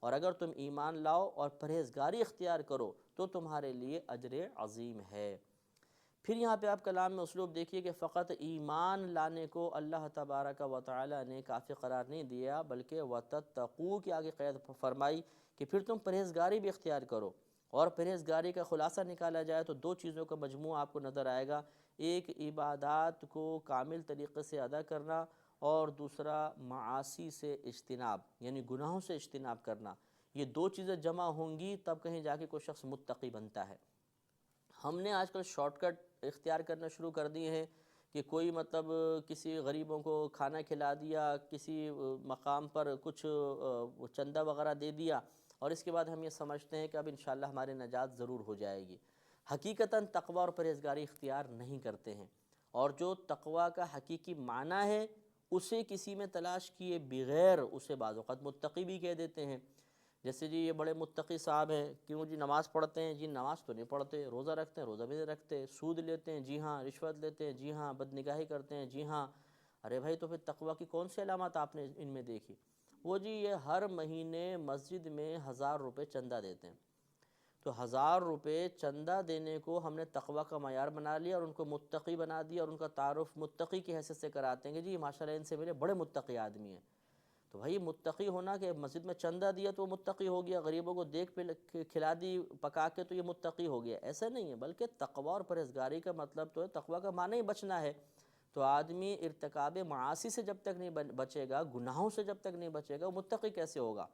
اور اگر تم ایمان لاؤ اور پرہیزگاری اختیار کرو تو تمہارے لیے اجر عظیم ہے۔ پھر یہاں پہ آپ کلام میں اسلوب دیکھیے کہ فقط ایمان لانے کو اللہ تبارک و تعالی نے کافی قرار نہیں دیا، بلکہ وَتَتَّقُوا کے آگے قید فرمائی کہ پھر تم پرہیزگاری بھی اختیار کرو۔ اور پرہیزگاری کا خلاصہ نکالا جائے تو دو چیزوں کا مجموعہ آپ کو نظر آئے گا، ایک عبادات کو کامل طریقے سے ادا کرنا، اور دوسرا معاصی سے اجتناب، یعنی گناہوں سے اجتناب کرنا۔ یہ دو چیزیں جمع ہوں گی تب کہیں جا کے کوئی شخص متقی بنتا ہے۔ ہم نے آج کل شارٹ کٹ اختیار کرنا شروع کر دیے ہیں کہ کوئی مطلب کسی غریبوں کو کھانا کھلا دیا، کسی مقام پر کچھ چندہ وغیرہ دے دیا، اور اس کے بعد ہم یہ سمجھتے ہیں کہ اب انشاءاللہ ہماری نجات ضرور ہو جائے گی۔ حقیقتاً تقوی اور پرہیزگاری اختیار نہیں کرتے ہیں، اور جو تقوی کا حقیقی معنی ہے اسے کسی میں تلاش کیے بغیر اسے بعض اوقات متقی بھی کہہ دیتے ہیں۔ جیسے جی یہ بڑے متقی صاحب ہیں، کیوں جی نماز پڑھتے ہیں؟ جی نماز تو نہیں پڑھتے، روزہ رکھتے ہیں، روزہ بھی نہیں رکھتے، سود لیتے ہیں، جی ہاں، رشوت لیتے ہیں، جی ہاں، بدنگاہی کرتے ہیں، جی ہاں۔ ارے بھائی، تو پھر تقوی کی کون سی علامات آپ نے ان میں دیکھی؟ وہ جی یہ ہر مہینے مسجد میں 1000 روپے چندہ دیتے ہیں۔ تو 1000 روپے چندہ دینے کو ہم نے تقوی کا معیار بنا لیا اور ان کو متقی بنا دیا، اور ان کا تعارف متقی کی حیثیت سے کراتے ہیں کہ جی ماشاءاللہ ان سے ملے، بڑے متقی آدمی ہیں۔ تو بھائی متقی ہونا کہ مسجد میں چندہ دیا تو وہ متقی ہو گیا، غریبوں کو دیکھ پہ کھلا دی پکا کے تو یہ متقی ہو گیا، ایسا نہیں ہے۔ بلکہ تقوی اور پرہیزگاری کا مطلب تو ہے، تقوی کا معنی ہی بچنا ہے۔ تو آدمی ارتکاب معاصی سے جب تک نہیں بچے گا، گناہوں سے جب تک نہیں بچے گا، وہ متقی کیسے ہوگا؟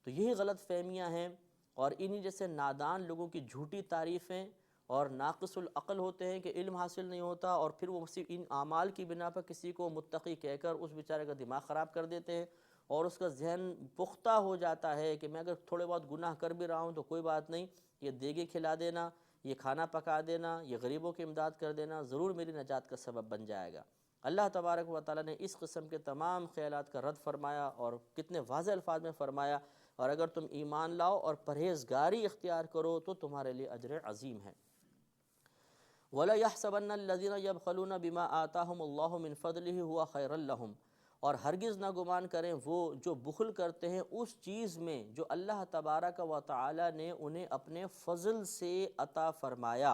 تو یہی غلط فہمیاں ہیں، اور انہی جیسے نادان لوگوں کی جھوٹی تعریفیں اور ناقص العقل ہوتے ہیں کہ علم حاصل نہیں ہوتا، اور پھر وہ صرف ان اعمال کی بنا پر کسی کو متقی کہہ کر اس بیچارے کا دماغ خراب کر دیتے ہیں، اور اس کا ذہن پختہ ہو جاتا ہے کہ میں اگر تھوڑے بہت گناہ کر بھی رہا ہوں تو کوئی بات نہیں، یہ دیگے کھلا دینا، یہ کھانا پکا دینا، یہ غریبوں کی امداد کر دینا ضرور میری نجات کا سبب بن جائے گا۔ اللہ تبارک و تعالیٰ نے اس قسم کے تمام خیالات کا رد فرمایا، اور کتنے واضح الفاظ میں فرمایا، اور اگر تم ایمان لاؤ اور پرہیزگاری اختیار کرو تو تمہارے لیے اجر عظیم ہے۔ وَلَا يَحْسَبَنَّ الَّذِينَ يَبْخَلُونَ بِمَا آتَاهُمُ اللَّهُ مِنْ فَضْلِهِ هُوَ خَيْرًا لَهُمْ، اور ہرگز نہ گمان کریں وہ جو بخل کرتے ہیں اس چیز میں جو اللہ تبارک و تعالی نے انہیں اپنے فضل سے عطا فرمایا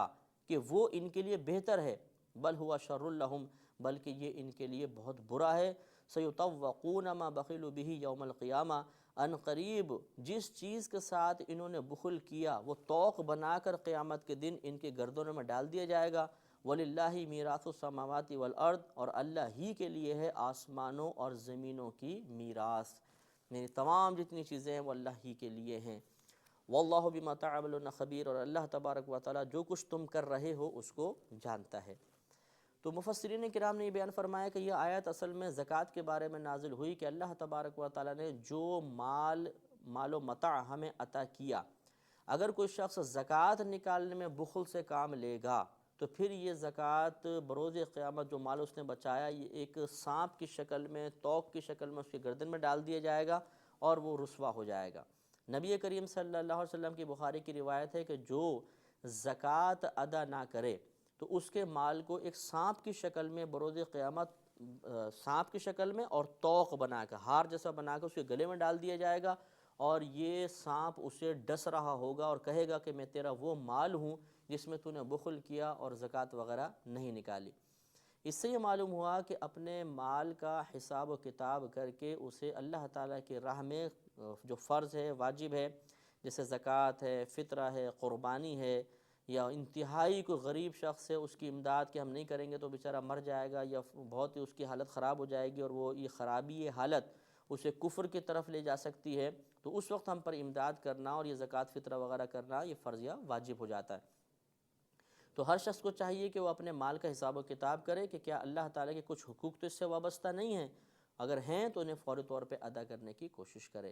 کہ وہ ان کے لیے بہتر ہے، بل ہوا شر لہم، بلکہ یہ ان کے لیے بہت برا ہے۔ سیطوقون ما بخلوا بہ یوم القیامہ، ان قریب جس چیز کے ساتھ انہوں نے بخل کیا وہ طوق بنا کر قیامت کے دن ان کے گردنوں میں ڈال دیا جائے گا۔ وَلِلَّهِ مِيرَاثُ السَّمَاوَاتِ وَالْأَرْضِ، اور اللہ ہی کے لیے ہے آسمانوں اور زمینوں کی میراث، یعنی تمام جتنی چیزیں ہیں وہ اللہ ہی کے لیے ہیں۔ وَاللَّهُ بِمَا تَعْمَلُونَ خَبِيرٌ، اور اللہ تبارک و تعالیٰ جو کچھ تم کر رہے ہو اس کو جانتا ہے۔ تو مفسرین کرام نے یہ بیان فرمایا کہ یہ آیت اصل میں زکوٰۃ کے بارے میں نازل ہوئی کہ اللہ تبارک و تعالیٰ نے جو مال و متاع ہمیں عطا کیا، اگر کوئی شخص زکوٰۃ نکالنے میں بخل سے کام لے گا تو پھر یہ زکوٰۃ بروز قیامت جو مال اس نے بچایا یہ ایک سانپ کی شکل میں، توق کی شکل میں اس کی گردن میں ڈال دیا جائے گا اور وہ رسوا ہو جائے گا۔ نبی کریم صلی اللہ علیہ وسلم کی بخاری کی روایت ہے کہ جو زکوٰۃ ادا نہ کرے تو اس کے مال کو ایک سانپ کی شکل میں بروز قیامت، سانپ کی شکل میں اور توق بنا کر، ہار جیسا بنا کر اس کے گلے میں ڈال دیا جائے گا، اور یہ سانپ اسے ڈس رہا ہوگا اور کہے گا کہ میں تیرا وہ مال ہوں جس میں تو نے بخل کیا اور زکوٰۃ وغیرہ نہیں نکالی۔ اس سے یہ معلوم ہوا کہ اپنے مال کا حساب و کتاب کر کے اسے اللہ تعالیٰ کی راہ میں جو فرض ہے، واجب ہے، جیسے زکوٰۃ ہے، فطرہ ہے، قربانی ہے، یا انتہائی کوئی غریب شخص ہے اس کی امداد کہ ہم نہیں کریں گے تو بیچارہ مر جائے گا یا بہت ہی اس کی حالت خراب ہو جائے گی، اور وہ یہ خرابی حالت اسے کفر کی طرف لے جا سکتی ہے، تو اس وقت ہم پر امداد کرنا اور یہ زکوٰۃ فطرہ وغیرہ کرنا یہ فرض یا واجب ہو جاتا ہے۔ تو ہر شخص کو چاہیے کہ وہ اپنے مال کا حساب و کتاب کرے کہ کیا اللہ تعالیٰ کے کچھ حقوق تو اس سے وابستہ نہیں ہیں، اگر ہیں تو انہیں فوری طور پہ ادا کرنے کی کوشش کرے۔